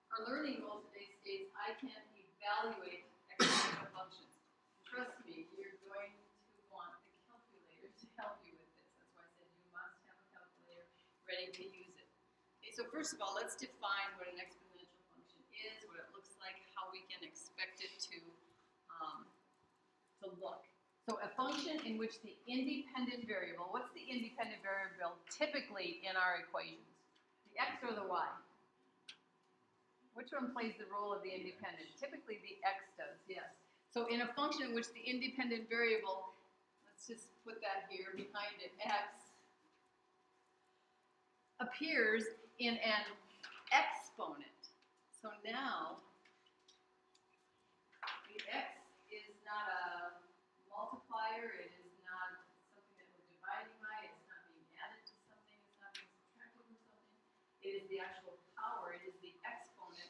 Our learning goal today states I can evaluate exponential functions. Trust me, you're going to want the calculator to help you with this. That's why I said you must have a calculator ready to use it. Okay, so first of all, let's define what an exponential function is, what it looks like, how we can expect it to look. So a function in which the independent variable, what's the independent variable typically in our equations? The x or the y? Which one plays the role of the independent? Typically the x does, yes. So in a function in which the independent variable, let's just put that here behind it, x, appears in an exponent. So now the x is not a multiplier, it is not something that we're dividing by, it's not being added to something, it's not being subtracted from something. It is the actual power, it is the exponent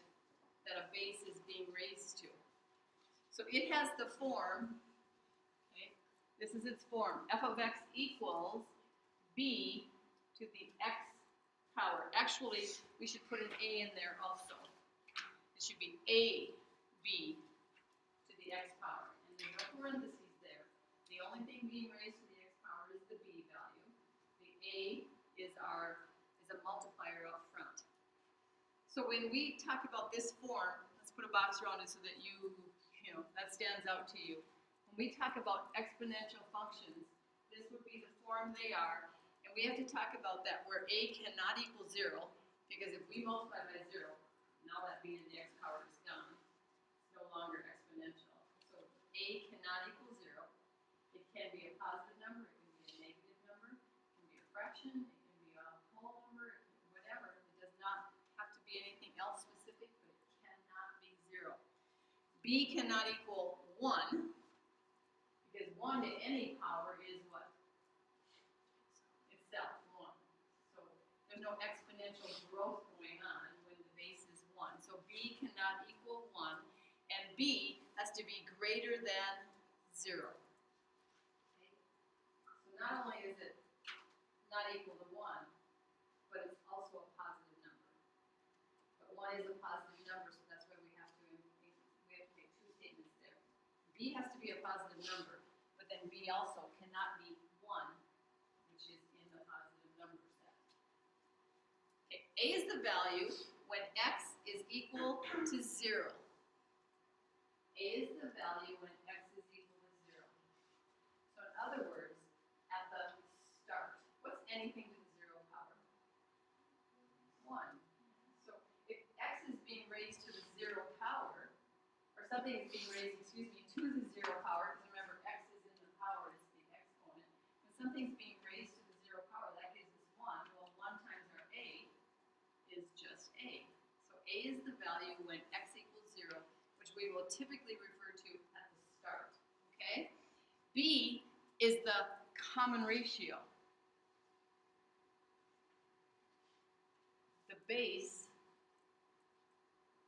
that a base is being raised to. So it has the form, okay, this is its form, f of x equals b to the x power. Actually, we should put an a in there also. It should be a b to the x power. And there's no parentheses there. The only thing being raised to the x power is the b value. The a is a multiplier up front. So when we talk about this form, let's put a box around it so that that stands out to you. When we talk about exponential functions, this would be the form they are. And we have to talk about that where a cannot equal 0, because if we multiply by 0, now that b to the x power is gone. It's no longer exponential. So a cannot equal 0. It can be a positive number, it can be a negative number, it can be a fraction, it can be a whole number, whatever. It does not have to be anything else specific, but it cannot be 0. B cannot equal 1, because 1 to any power is what? Itself, 1. So there's no exponential growth going on when the base is 1. So B cannot equal 1, and B has to be greater than 0. Okay? So not only is it not equal to 1, but it's also a positive number. But 1 is a positive number, so that's why we have to make two statements there. B has to be a positive number, but then B also cannot be 1, which is in the positive number set. Okay, A is the value when x is equal to 0. A is the value when x is equal to 0. So in other words, at the start, what's anything to the 0 power? 1. So if x is being raised to the 0 power, or something is being raised, to the 0 power, because remember x is in the power, it's the exponent. When something's being raised to the 0 power, that gives us 1. Well, 1 times our a is just a. So a is the value when x equals 0, which we will typically refer to at the start. Okay? B is the common ratio. The base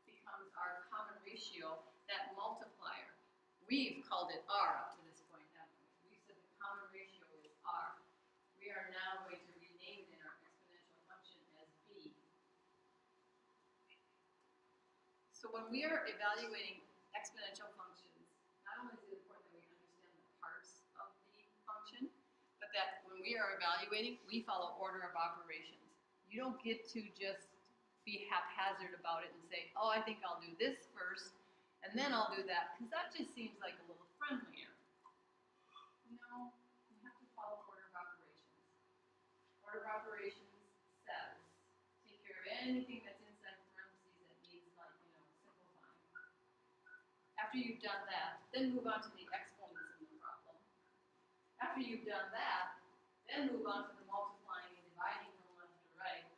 becomes our common ratio, that multiplier. We've called it R up to this point, haven't we? We've said the common ratio is R. We are now going to rename it in our exponential function as B. So when we are evaluating exponential functions, not only is it important that we understand the parts of the function, but that when we are evaluating, we follow order of operations. You don't get to just be haphazard about it and say, oh, I think I'll do this first, and then I'll do that, because that just seems like a little friendlier. No, you have to follow order of operations. Order of operations says, take care of anything that's inside parentheses that needs, like, simplifying. After you've done that, then move on to the exponents in the problem. After you've done that, then move on to the multiplying and dividing from left to right.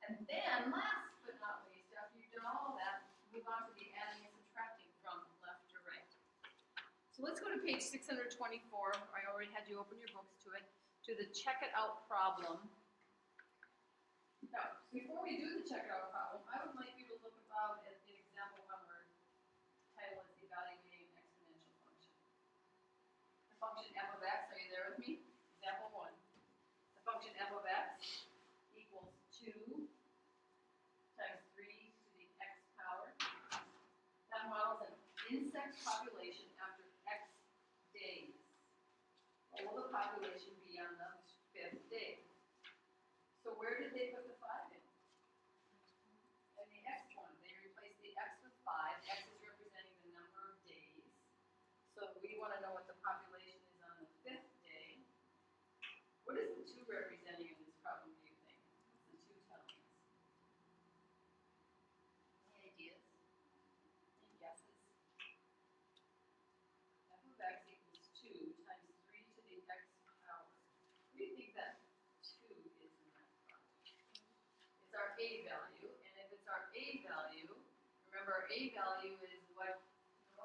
And then, last but not least, after you've done all that, move on to the adding and subtracting from left to right. So let's go to page 624. I already had you open your books to it, to the check it out problem. Now, before we do the check it out problem, I would like you to look about at the example 1 where the title is evaluating an exponential function. The function f of x, are you there with me? Example 1. The function f of x equals 2 times 3 to the x power insect population after X days. What will the population be on the 5th day? So where did they put the 5 in? In the X one. They replaced the X with 5. X is representing the number of days. So we want to know what the population is on the 5th day. What is the 2 representing in this problem, do you think? What's the 2 telling us? Any ideas? Any guesses? F of X equals 2 times 3 to the X power. What do you think that 2 is in that problem? It's our A value, and if it's our A value, remember our A value is what? It's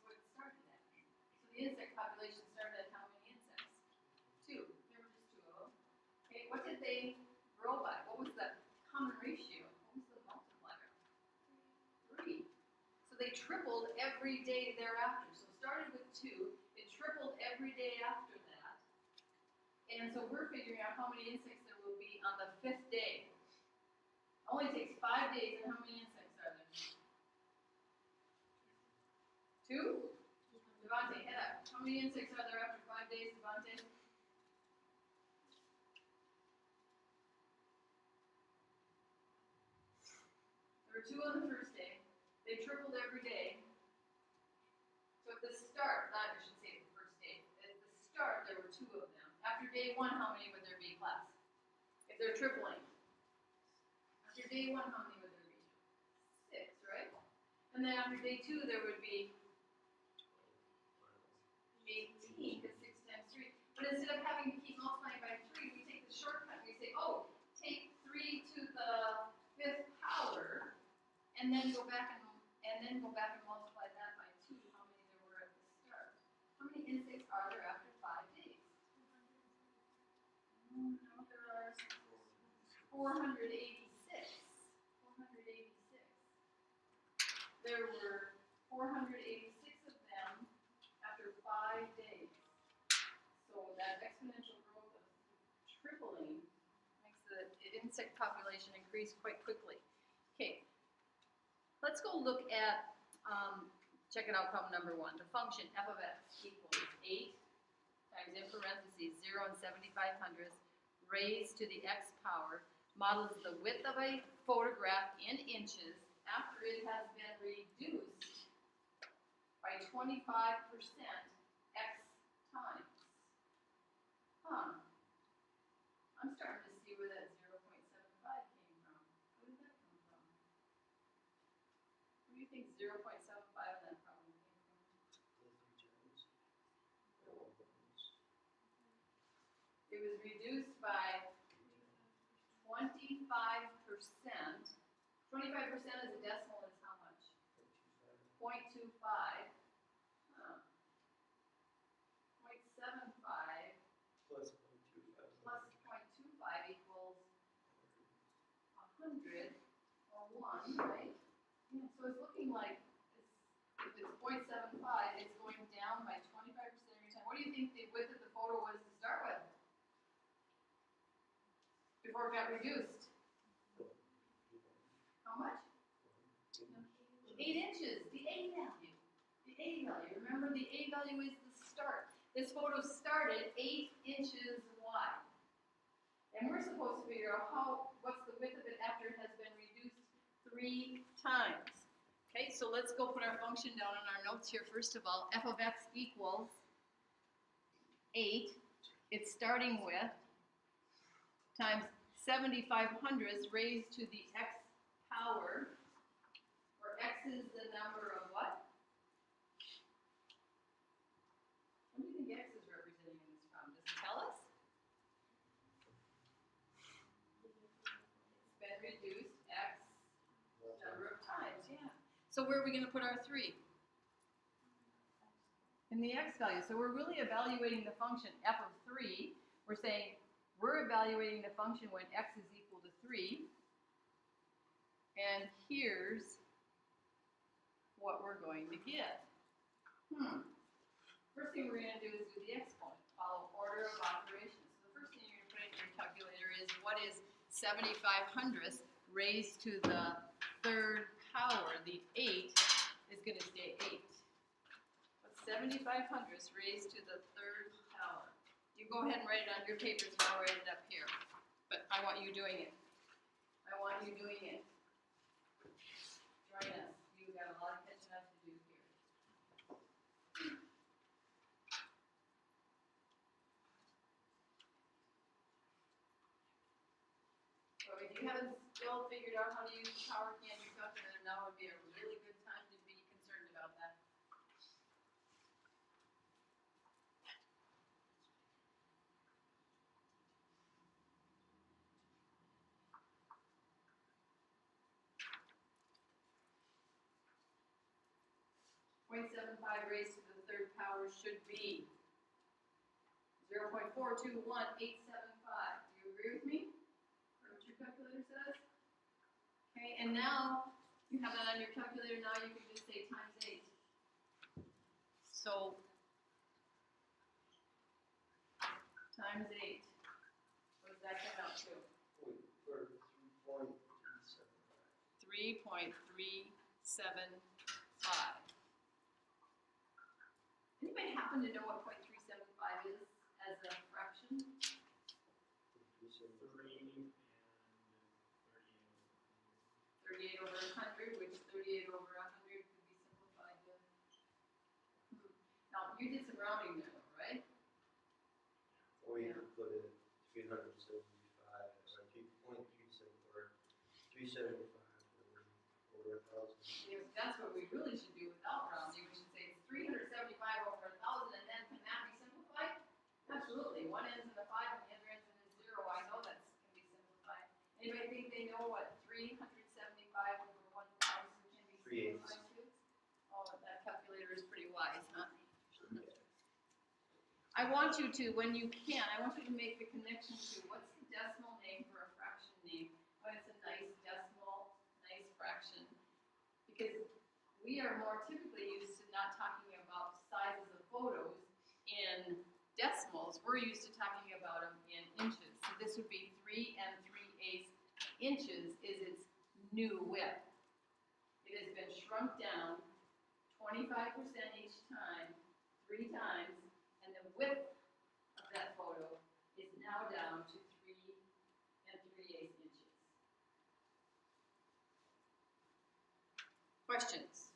what it started at. So the insect population started at how many insects? 2. There were just 2 of them. Okay, what did they grow by? What was the common ratio? What was the multiplier? 3. So they tripled every day thereafter. So it started with 2. It tripled every day after that. And so we're figuring out how many insects there will be on the 5th day. It only takes 5 days, and how many insects are there? 2? Devante, head up. How many insects are there after 5 days, Devante? There were 2 on the 1st day. They tripled every day. So at the start, I should say the 1st day, at the start there were 2 of them. After day 1, how many would there be, class? If they're tripling. After day 1, how many would there be? 6, right? And then after day 2, there would be 18, because 6 times 3. But instead of having to keep multiplying by 3, we take the shortcut and we say, oh, take 3 to the 5th power, and then go back and multiply that by 2, how many there were at the start. How many insects are there after 5 days? No, there are 486. 486. There were 486 of them after 5 days. So that exponential growth of tripling makes the insect population increase quite quickly. Okay, let's go look at, checking out problem number 1. The function f of x equals 8 times, in parentheses, 0 and 75/100 raised to the x power, models the width of a photograph in inches after it has been reduced by 25% x times. I'm starting to see where that 0.75 came from. Where did that come from? What do you think 0.75 in that problem came from? It was reduced by 25%. 25% as a decimal is how much? 0.25. 0.75 plus 0.25 equals 100 or 1, right? Yeah, so it's looking like if it's 0.75, it's going down by 25% every time. What do you think the width of the photo was to start with? Before it got reduced? How much? 8 inches, the A value. The A value. Remember, the A value is the start. This photo started 8 inches wide. And we're supposed to figure out what's the width of it after it has been reduced 3 times. Okay, so let's go put our function down in our notes here first of all. F of x equals 8. It's starting with times 75/100 raised to the x power, where x is the number of what? What do you think x is representing in this problem? Does it tell us? It's been reduced x number of times, yeah. So where are we going to put our 3? In the x value. So we're really evaluating the function f of 3. We're saying we're evaluating the function when x is equal to 3. And here's what we're going to get. First thing we're going to do is do the exponent. Follow order of operations. So the first thing you're going to put in your calculator is what is 75/100 raised to the 3rd power. The 8 is gonna stay 8. But 7,500 raised to the 3rd power. You go ahead and write it on your papers and I'll write it up here. But I want you doing it. I want you doing it. Join us. You've got a lot of catching up to do here. So if you haven't still figured out how to use the power key on your calculator, now would be a really good time to be concerned about that. .75 raised to the 3rd power should be 0.421875. Do you agree with me? Or what your calculator says? Okay, and now you have that on your calculator. Now you can just say times 8. So times 8. What does that come out to? 3.375. Anybody happen to know what 0.375 is as a fraction? 38 over 100, which 38 over 100 could be simplified to. Now, you did some rounding there, right? Or you could put it 375, or 3.374, 375 over 1,000. Yes, that's what we really should do without rounding. We should say it's 375 over 1,000, and then can that be simplified? Absolutely. One ends in a 5 and the other ends in a 0. I know that can be simplified. Anybody think they know what 375 over 1,000 can be simplified to? Oh, that calculator is pretty wise, huh? I want you to, when you can, I want you to make the connection to what's the decimal name for a fraction name. When it's a nice decimal, nice fraction. Because we are more typically used to not talking about sizes of photos in decimals. We're used to talking about them in inches. So this would be 3 3/8 inches is its new width. It has been shrunk down 25% each time, 3 times, and the width of that photo is now down to 3 3/8 inches. Questions?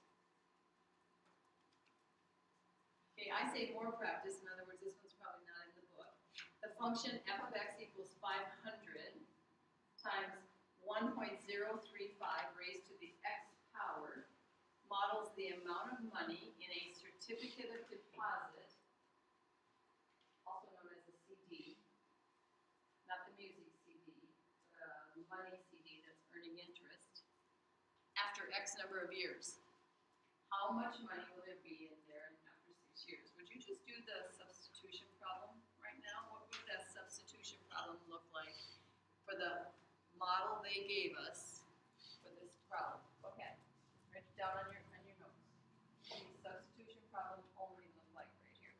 Okay, I say more practice. In other words, this one's probably not in the book. The function f of x equals 500 times 1.035 raised to the x power models the amount of money in a certificate of deposit, also known as a CD, not the music CD, but a money CD that's earning interest, after X number of years. How much money will there be in there after 6 years? Would you just do the substitution problem right now? What would that substitution problem look like for the model they gave us for this problem? Okay, write it down on your notes. What does substitution problem only look like right here?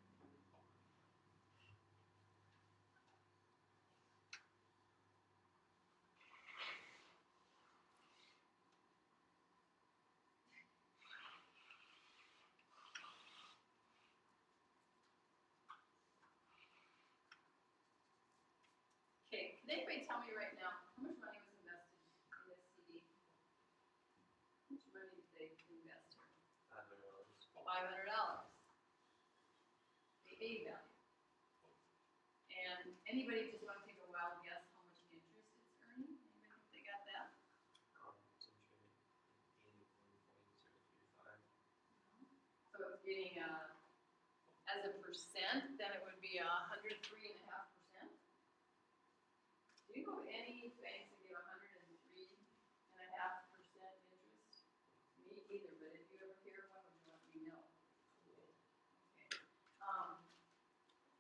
Okay, can anybody tell me right now how much money was invested in this CD? How much money did they invest here? $500. The A value. And anybody just want to take a wild guess how much interest it's earning? Anybody think they got that? So it's getting as a percent, then it would be 103.5%. Do you know of any banks that give 103.5% interest? Me either, but if you ever hear one, would you let me know? Okay.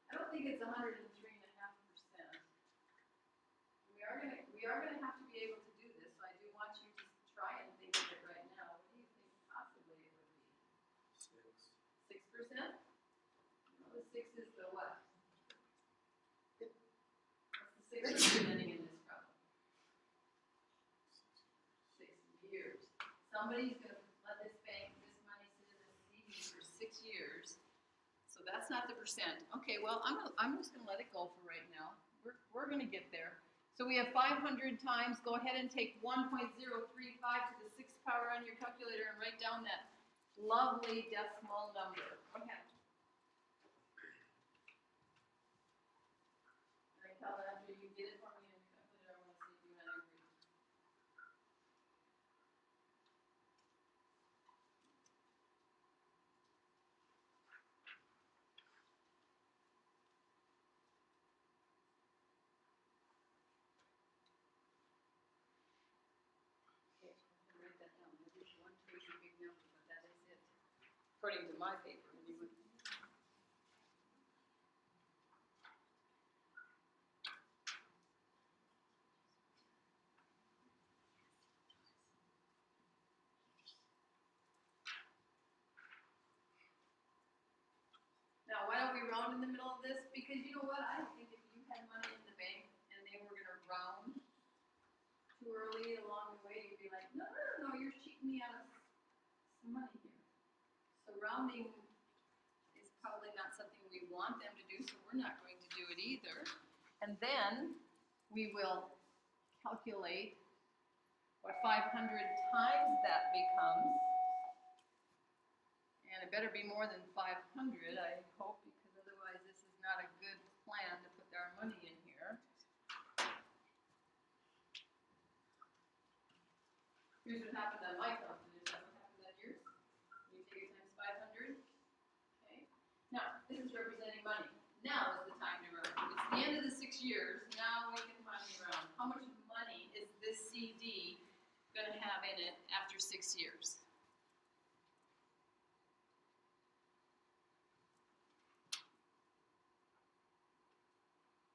I don't think it's 103.5%. We are gonna have to be able to do this, so I do want you to try and think of it right now. What do you think possibly it would be? 6%? No, the 6 is the what? What's the 6 representing in this problem? 6 years. Somebody's gonna let this bank this money 6 years. So that's not the percent. Okay, well, I'm just gonna let it go for right now. We're gonna get there. So we have 500 times, go ahead and take 1.035 to the 6th power on your calculator and write down that lovely decimal number. Go ahead. And then tell me after you get it for me on your calculator, I wanna see if you and I agree. Okay, write that down. That is one crazy big number, but that is it. According to my paper, anyway. Now, why don't we round in the middle of this? Because you know what? I think if you had money in the bank and they were gonna round too early along the way, you'd be like, no, you're cheating me out of some money here. So rounding is probably not something we want them to do, so we're not going to do it either. And then we will calculate what 500 times that becomes. And it better be more than 500, I hope, because otherwise this is not a good plan to put our money in here. Here's what happened on my calculator. Is that what happened on yours? You take it times 500. Okay. Now, this is representing money. Now is the time to round. It's the end of the 6 years. Now we can finally round. How much money is this CD going to have in it after 6 years?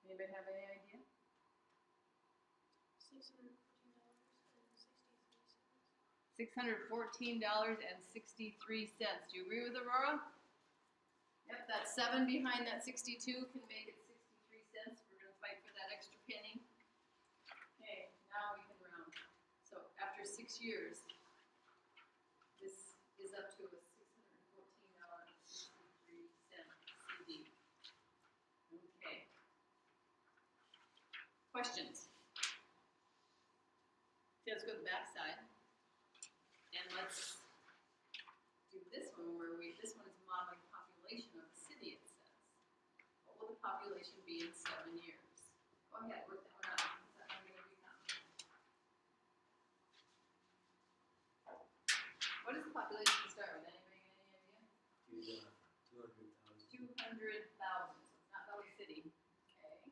Anybody have any idea? $614.63. Do you agree with Aurora? Yep, that 7 behind that 62 can make it 63 cents. We're going to fight for that extra penny. Okay, now we can round. So after 6 years, this is up to a $614.63 CD. Okay. Questions? Okay, let's go to the back side. And let's do this one where this one is modeling population of the city, it says. What will the population be in 7 years? Go ahead, work that one out. What's that one going to become? What does the population start with? Anybody got any idea? 200,000. 200,000, so it's not Valley City. Okay. Do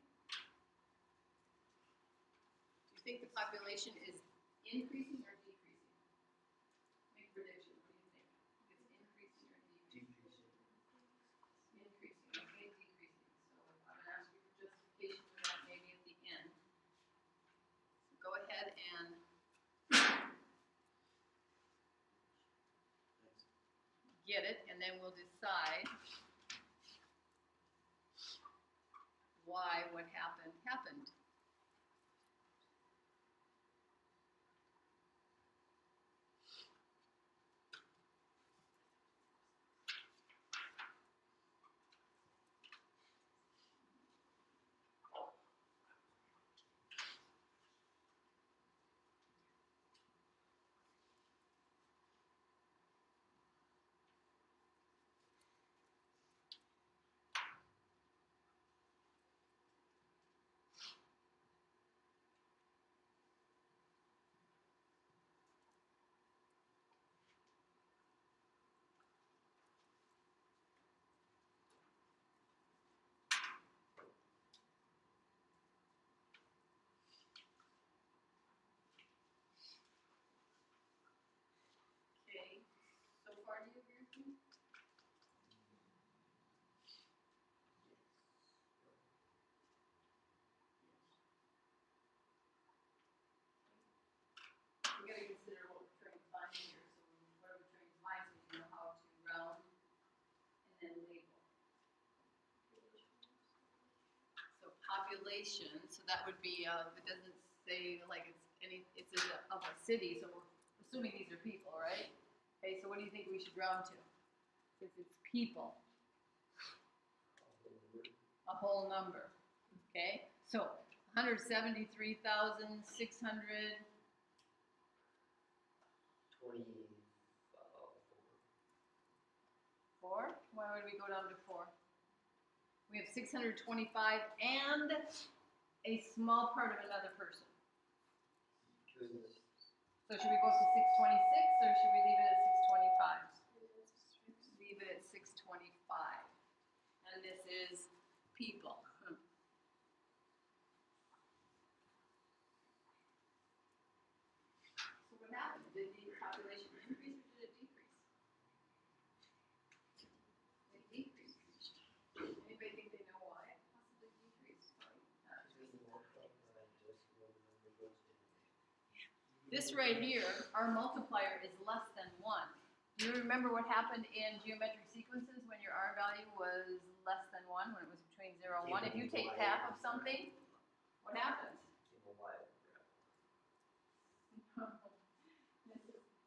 you think the population is increasing or decreasing? Make a prediction. What do you think? It's increasing or decreasing? Decreasing. Increasing. Okay, decreasing. So I'm going to ask you for justification for that maybe at the end. So go ahead and get it, and then we'll decide why what happened happened. Okay, so far do you agree with me? We got to consider what we're trying to find here. So what are we trying to find so we know how to round and then label? So population, so that would be, it doesn't say like it's any, it's of a city, so we're assuming these are people, right? Okay, so what do you think we should round to? Because it's people. A whole number. Okay? So 173,600. 4? Why would we go down to 4? We have 625 and a small part of another person. So should we go to 626 or should we leave it at 625? Leave it at 625. And this is people. So what happened? Did the population increase or did it decrease? It decreased. Anybody think they know why it possibly decreased? This right here, our multiplier is less than 1. Do you remember what happened in geometric sequences when your R value was less than 1, when it was between 0 and 1? If you take half of something, what happens?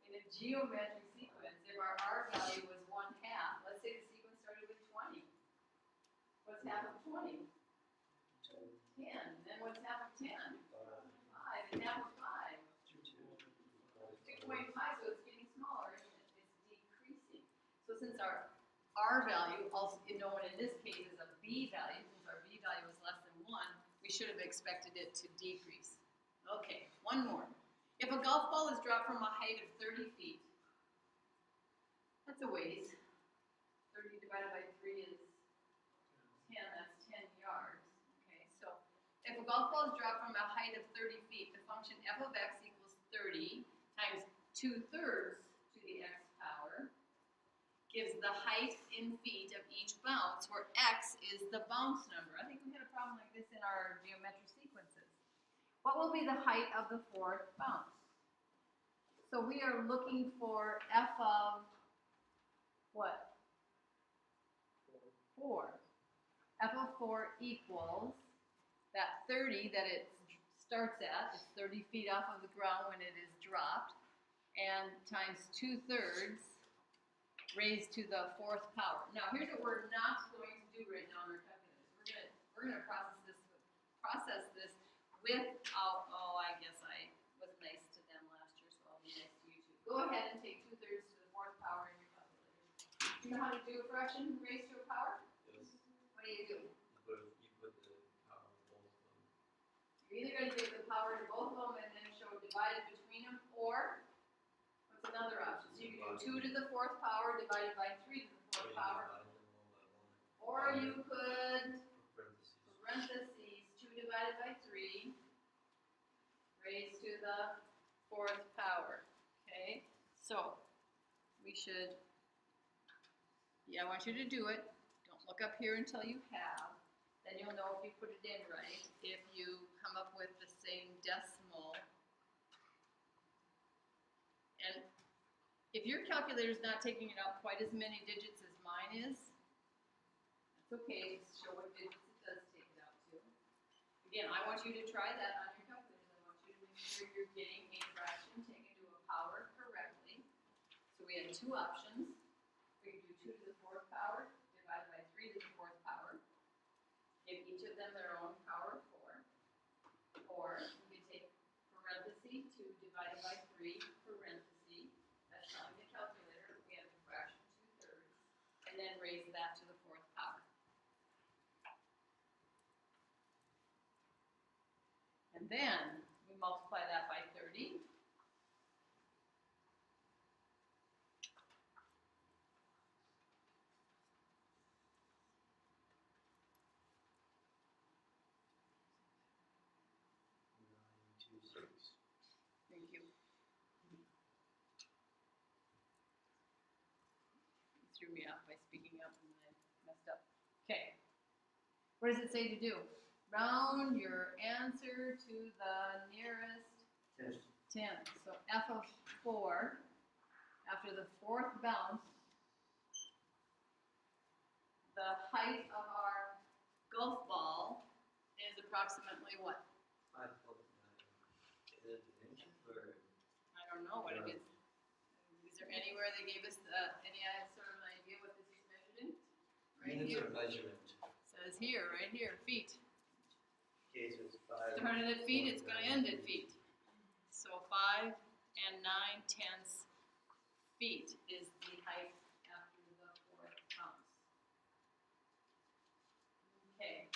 In a geometric sequence, if our R value was 1/2, let's say the sequence started with 20. What's half of 20? 10. Then what's half of 10? 5. And half of 5? 2.5. So it's getting smaller, isn't it? It's decreasing. So since our R value, also known in this case as a B value, since our B value is less than 1, we should have expected it to decrease. Okay, one more. If a golf ball is dropped from a height of 30 feet, that's a ways. 30 divided by 3 is 10, that's 10 yards. Okay, so if a golf ball is dropped from a height of 30 feet, the function f of x equals 30 times 2/3 to the x power gives the height in feet of each bounce, where x is the bounce number. I think we had a problem like this in our geometric sequences. What will be the height of the 4th bounce? So we are looking for f of what? 4. F of 4 equals that 30 that it starts at, it's 30 feet off of the ground when it is dropped, and times 2/3 raised to the 4th power. Now here's what we're not going to do right now in our calculators. We're gonna process this without, oh, I guess I was nice to them last year, so I'll be nice to you too. Go ahead and take 2/3 to the 4th power in your calculator. You know how to do a fraction raised to a power? Yes. What do you do? You put the power of both of them. You're either going to give the power to both of them and then show divided between them, or what's another option? So you can do 2 to the 4th power divided by 3 to the 4th power. Or you could parentheses 2 divided by 3 raised to the 4th power. Okay, so we should, I want you to do it. Don't look up here until you have. Then you'll know if you put it in right. If you come up with the same decimal. And if your calculator is not taking it out quite as many digits as mine is, that's okay. Just show what digits it does take it out to. Again, I want you to try that on your calculator. I want you to make sure you're getting a fraction taken to a power correctly. So we had 2 options. We could do 2 to the 4th power divided by 3 to the 4th power. Give each of them their own power of 4. Or we could take parentheses 2 divided by 3 parentheses. That's telling the calculator we have a fraction 2/3. And then raise that to the 4th power. And then we multiply that by 30. Thank you. You threw me off by speaking up and I messed up. Okay. What does it say to do? Round your answer to the nearest 10th. So f of 4, after the 4th bounce, the height of our golf ball is approximately what? 5 plus 9. Is it inches or? I don't know what it is. Is there anywhere they gave us any sort of an idea what this Right Units here. of measurement. Says here, right here, feet. Okay, so it's 5. Started at feet, it's gonna end at feet. So 5 and 9/10 feet is the height after the 4 counts. Okay.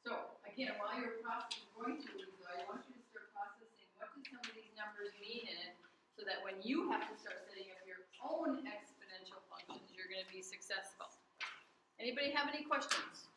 So, again, while you're going through these, I want you to start processing what do some of these numbers mean in it, so that when you have to start setting up your own exponential functions, you're gonna be successful. Anybody have any questions?